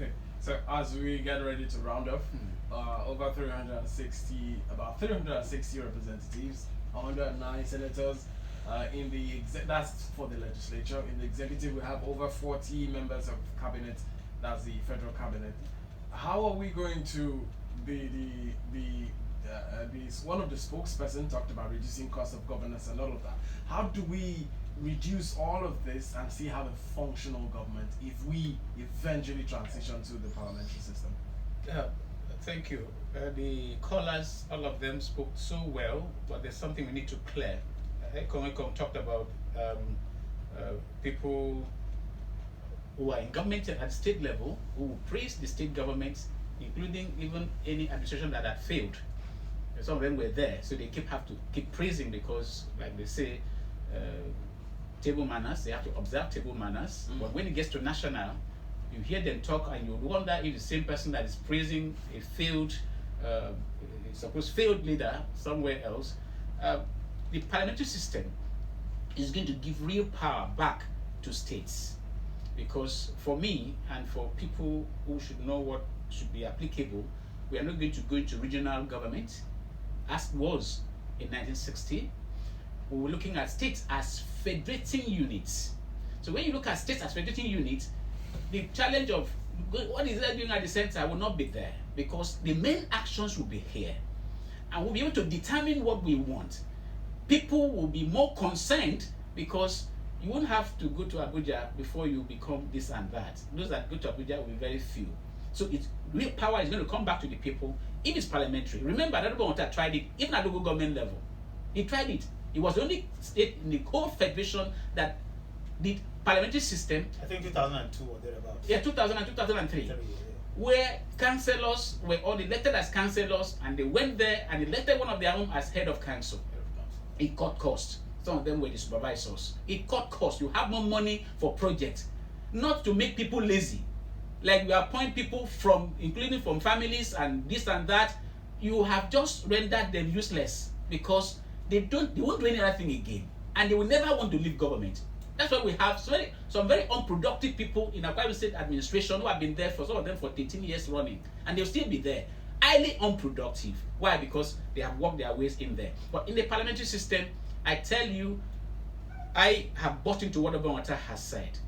Okay, so as we get ready to round off, over about 360 representatives, 109 senators. In the that's for the legislature. In the executive, we have over 40 members of cabinet. That's the federal cabinet. How are we going to one of the spokesperson talked about reducing cost of governance and all of that. How do we reduce all of this and still have a functional government if we eventually transition to the parliamentary system? Thank you. The callers, all of them spoke so well, but there's something we need to clear. Okono talked about people who are in government at state level who praise the state governments, including even any administration that had failed. Some of them were there, so they have to keep praising because, like they say, table manners, they have to observe table manners. But when it gets to national, you hear them talk and you wonder if the same person that is praising a failed, supposed failed leader somewhere else, the parliamentary system is going to give real power back to states. Because for me and for people who should know what should be applicable, we are not going to go into regional government as was in 1960. We were looking at states as federating units. So when you look at states as federating units, the challenge of what is that doing at the center will not be there, because the main actions will be here. And we'll be able to determine what we want. People will be more concerned because you won't have to go to Abuja before you become this and that. Those that go to Abuja will be very few. So real power is going to come back to the people if it's parliamentary. Remember, that everyone tried it, even at local government level. He tried it. It was the only state in the whole federation that did parliamentary system. I think 2002 or thereabouts. Yeah, 2000 and 2003. Where councillors were all elected as councillors, and they went there and elected one of their own as head of council. It cut costs. Some of them were the supervisors. It cut costs. You have more money for projects, not to make people lazy. Like we appoint people from, including from families and this and that. You have just rendered them useless because they won't do any other thing again, and they will never want to leave government. That's why we have some very unproductive people in Akwa State administration who have been there for some of them for 13 years running, and they'll still be there. Highly unproductive. Why? Because they have worked their ways in there. But in the parliamentary system, I tell you, I have bought into what Obama has said.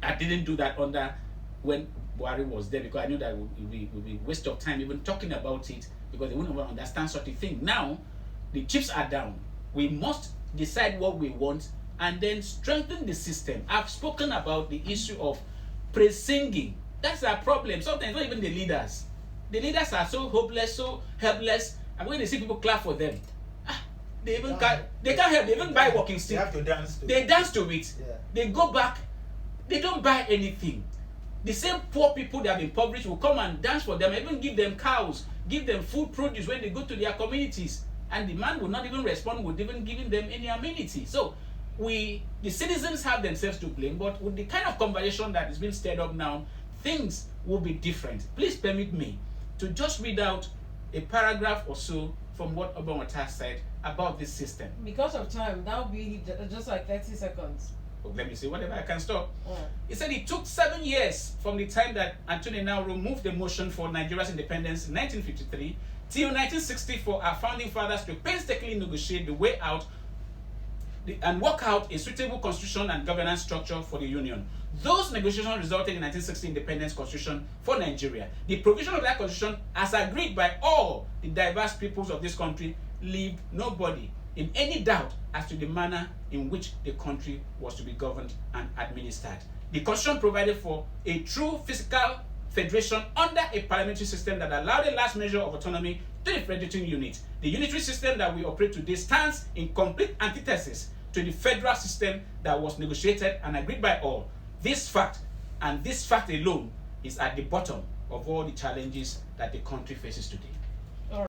I didn't do that when Buhari was there, because I knew that it would be a waste of time even talking about it, because they wouldn't understand such a thing. Now, the chips are down. We must decide what we want and then strengthen the system. I've spoken about the issue of praise-singing. That's our problem. Sometimes not even the leaders. The leaders are so hopeless, so helpless, and when they see people clap for them, they can't help. They even buy walking stick. They have to dance to They dance to it. Yeah. They go back. They don't buy anything. The same poor people that have been impoverished will come and dance for them, even give them cows, give them food produce when they go to their communities. And the man will not even respond with even giving them any amenity. So the citizens have themselves to blame, but with the kind of conversation that is being stirred up now, things will be different. Please permit me to just read out a paragraph or so from what Obama said about this system. Because of time, that will be just like 30 seconds. Let me see, whatever I can stop. He said it took 7 years from the time that Anthony now removed the motion for Nigeria's independence in 1953 till 1960 for our founding fathers to painstakingly negotiate the way out and work out a suitable constitution and governance structure for the union. Those negotiations resulted in 1960 independence constitution for Nigeria. The provision of that constitution, as agreed by all the diverse peoples of this country, leave nobody in any doubt as to the manner in which the country was to be governed and administered. The constitution provided for a true fiscal federation under a parliamentary system that allowed a last measure of autonomy to the federating unit. The unitary system that we operate today stands in complete antithesis to the federal system that was negotiated and agreed by all. This fact, and this fact alone, is at the bottom of all the challenges that the country faces today.